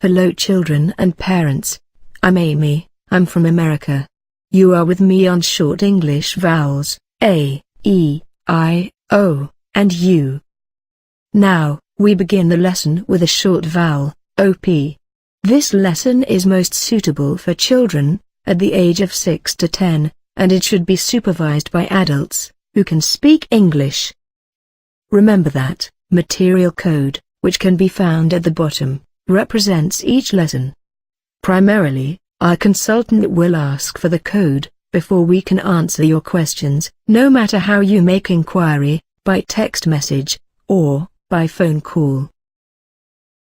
Hello children and parents. I'm Amy, I'm from America. You are with me on Short English Vowels, A, E, I, O, and U. Now, we begin the lesson with a short vowel, OP. This lesson is most suitable for children, at the age of 6 to 10, and it should be supervised by adults, who can speak English. Remember that, material code, which can be found at the bottom, represents each lesson. Primarily, our consultant will ask for the code, before we can answer your questions, no matter how you make inquiry, by text message, or by phone call.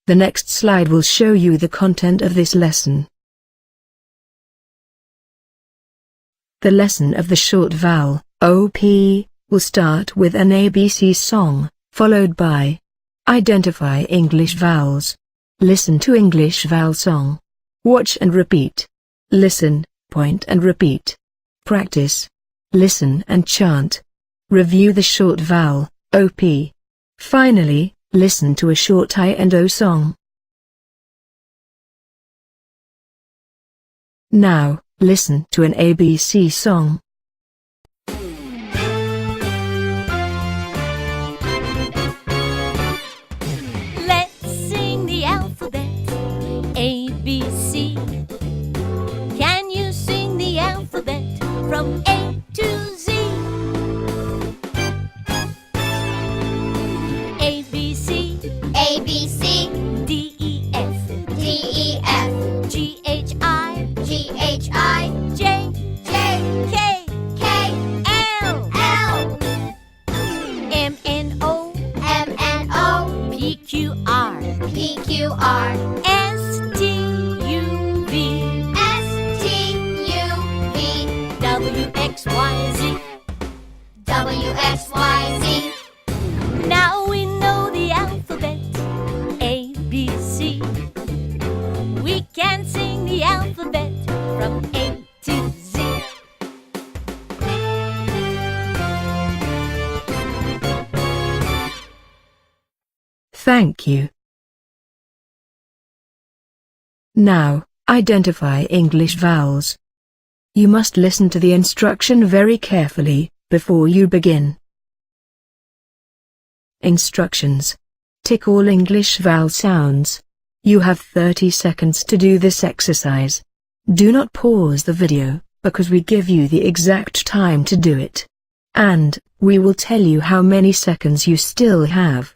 The next slide will show you the content of this lesson. The lesson of the short vowel, OP, will start with an ABC song, followed by Identify English Vowels. Listen to English vowel song. Watch and repeat. Listen, point and repeat. Practice. Listen and chant. Review the short vowel, OP. Finally, listen to a short I and O song. Now, listen to an ABC song. Let's sing the alphabet, A, B, C. Can you sing the alphabet from A to Z? A, B, C. A, B, C, D, E, F. D, E, F, G, H, I. G, H, I, J, J, K. K, L. L, M, N, O. M, N, O, P, Q, R. P, Q, R, S, T, U, V. S, T, U, V, W, X, Y, Z. W, X, Y, Z. Now we know the alphabet, A, B, C. We can sing the alphabet from A to Z. Thank you. Now, identify English vowels. You must listen to the instruction very carefully, before you begin. Instructions. Tick all English vowel sounds. You have 30 seconds to do this exercise. Do not pause the video, because we give you the exact time to do it. And, we will tell you how many seconds you still have.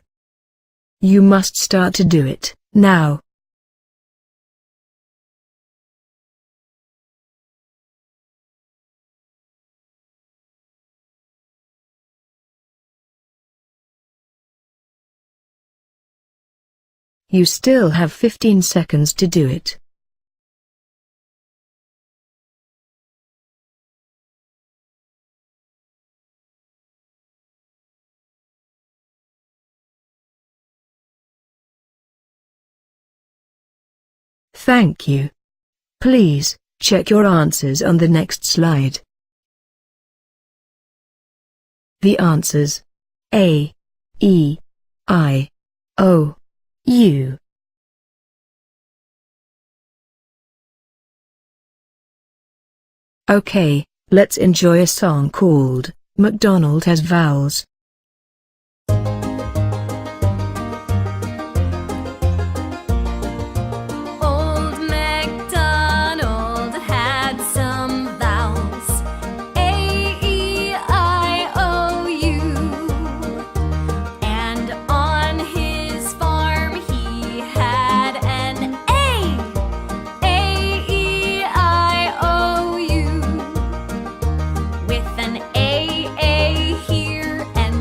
You must start to do it, now. You still have 15 seconds to do it. Thank you. Please, check your answers on the next slide. The answers: A, E, I, O, U. Okay, let's enjoy a song called MacDonald Has Vowels. Old MacDonald had some vowels, A, E, I, O, U. And on his farm he had an A, E, I, O, U. With an A here and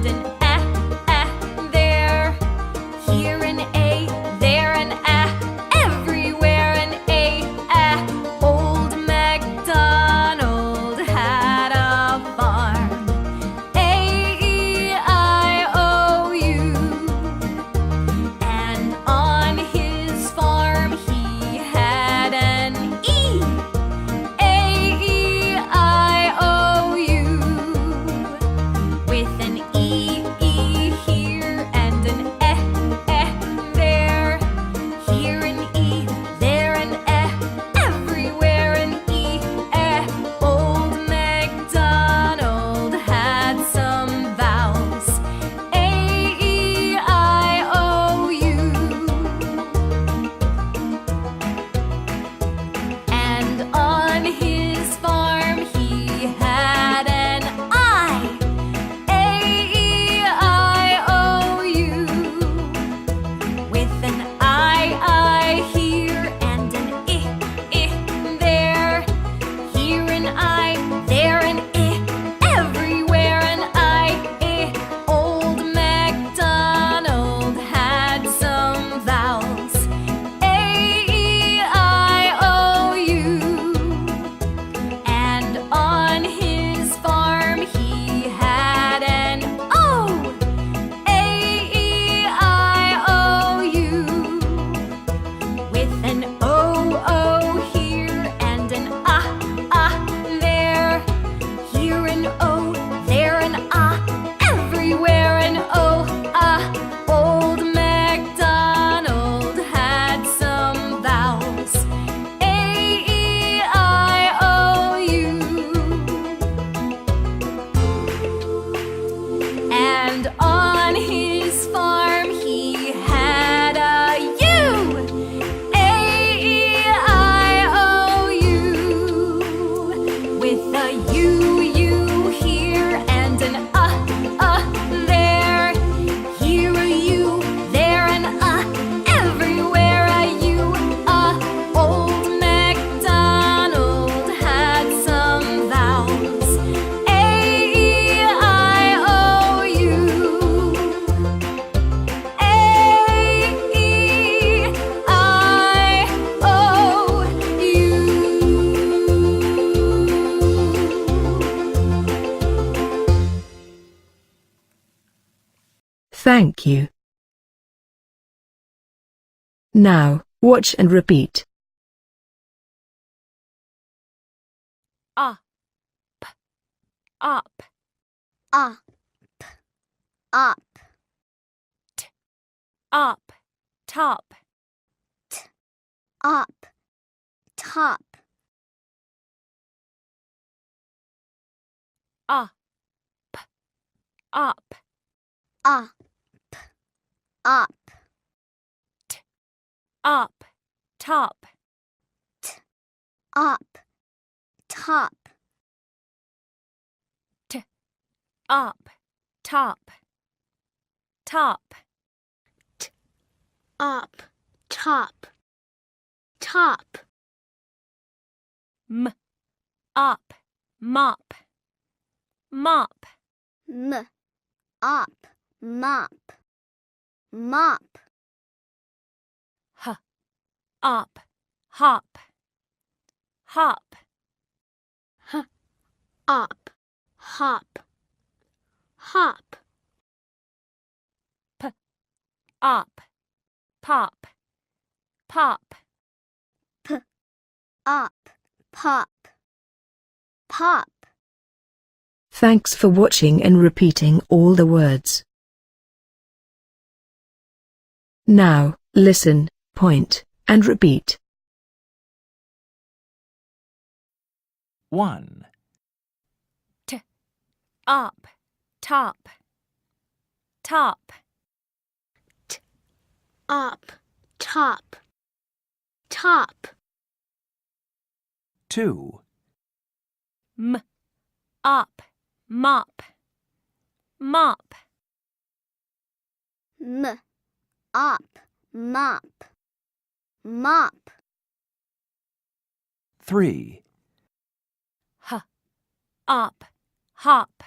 Thank you. Now, watch and repeat. Up, up, Up, up, up, top, up, top, up, up, up, up, up, top, up, top, up, top, top, up, top, top, up, mop, mop, up, mop, mop, up, hop, hop, up, hop, hop, up, pop, pop, up, pop, pop. Thanks for watching and repeating all the words. Now, listen, point, and repeat. 1, up, top, top, Up, top, top, 2, up, mop, mop, up, mop, mop, 3, up, hop,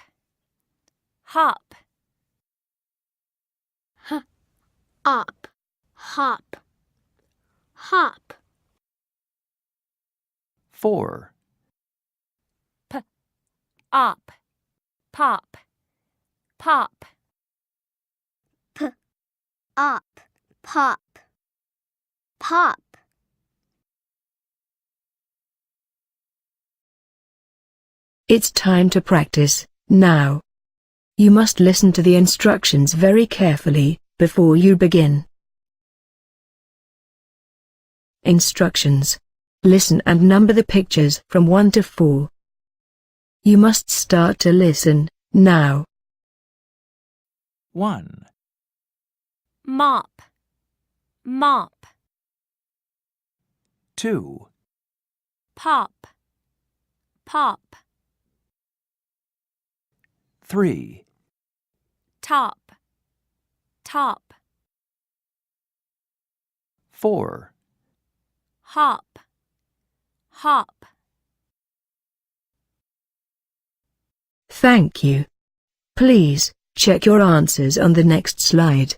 hop, up, hop, hop, 4, up, pop, pop, up, pop, pop. It's time to practice, now. You must listen to the instructions very carefully, before you begin. Instructions. Listen and number the pictures from 1 to 4. You must start to listen, now. 1, mop, mop, 2, pop, pop, 3, top, top, 4, hop, hop. Thank you. Please, check your answers on the next slide.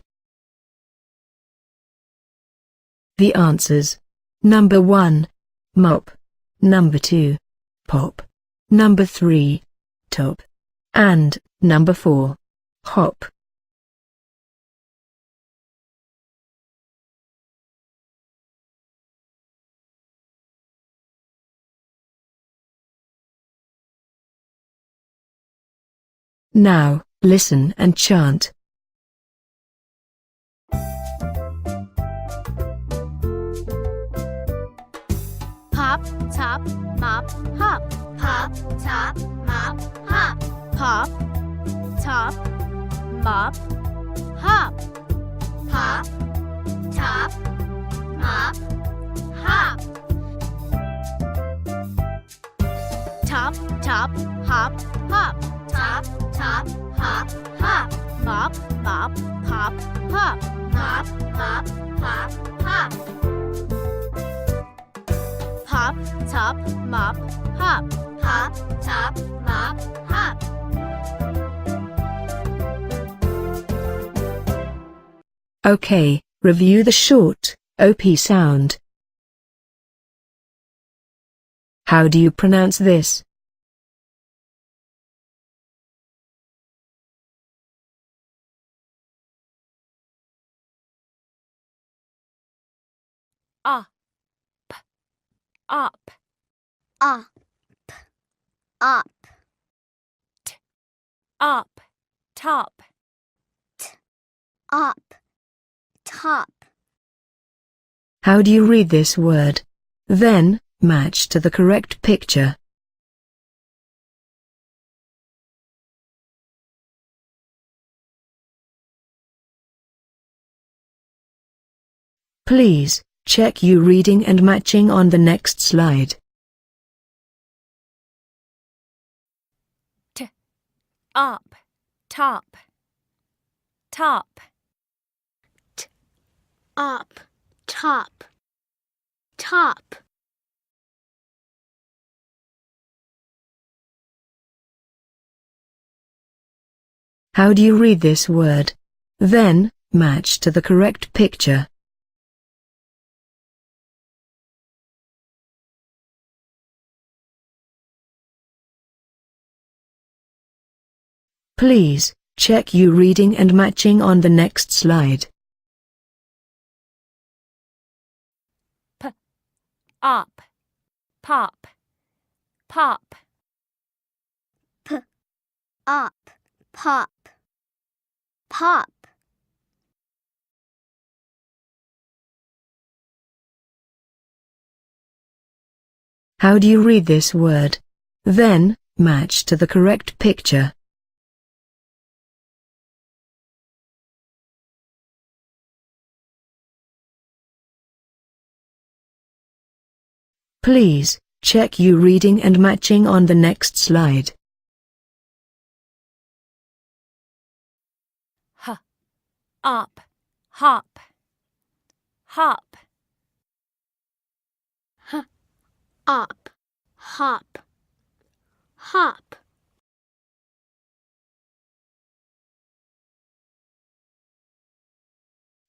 The answers. Number 1, mop. Number 2, pop. Number 3, top. And, number 4, hop. Now, listen and chant. Pop, top, mop, hop. Pop, top, mop, hop. Pop, top, mop, hop. Pop, top, mop, hop. Top, top, hop, hop. Top, top, hop, hop. Mop, mop, pop, pop. Mop, mop, pop, pop. Pop, top, mop, hop. Pop, top, mop, hop. Okay, review the short, OP sound. How do you pronounce this? up, up, up, up, up, top, up, top. How do you read this word? Then, match to the correct picture. Please, check your reading and matching on the next slide. up, top, top, Up, top, top. How do you read this word? Then, match to the correct picture. Please, check your reading and matching on the next slide. up, pop, pop, Up, pop, pop. How do you read this word? Then, match to the correct picture. Please, check your reading and matching on the next slide. up, hop, hop, Up, hop, hop.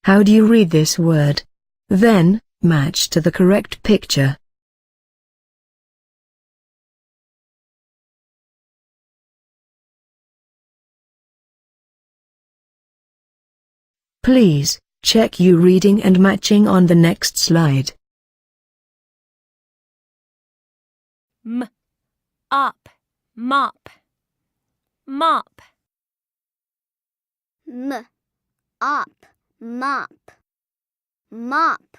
How do you read this word? Then, match to the correct picture. Please, check your reading and matching on the next slide. up, mop, mop, Up, mop, mop.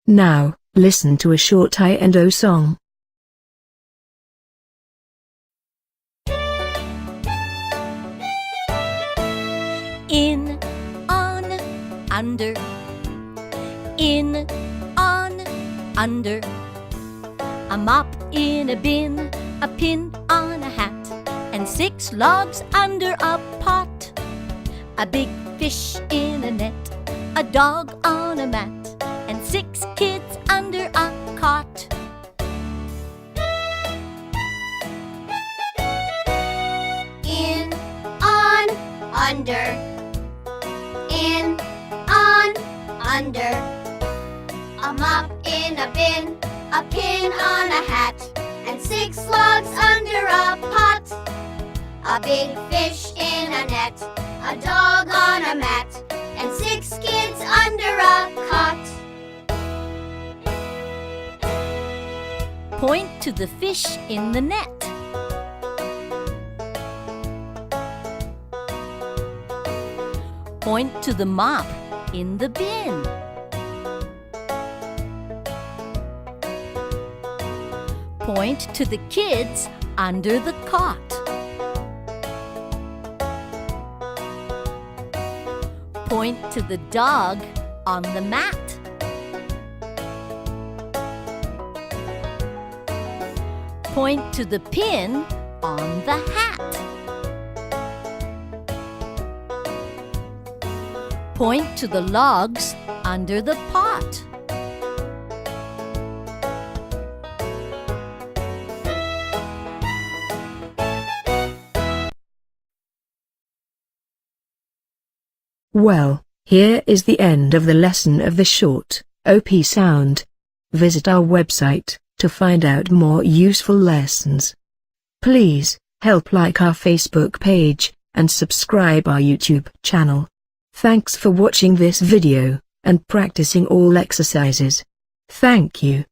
Now, listen to a short I and O song. in, on, under, in, on, under, a mop in a bin, a pin on a hat, and 6 logs under a pot, a big fish in a net, a dog on a mat, and 6 kids under a cot. In, on, under. In, on, under. A mop in a bin, a pin on a hat, and 6 logs under a pot. A big fish in a net, a dog on a mat, and 6 kids under a cot. Point to the fish in the net. Point to the mop in the bin. Point to the kids under the cot. Point to the dog on the mat. Point to the pin on the hat. Point to the logs under the pot. Well, here is the end of the lesson of the short OP sound. Visit our website to find out more useful lessons. Please, Help like our Facebook page, and subscribe our YouTube channel. Thanks for watching this video, and practicing all exercises. Thank you.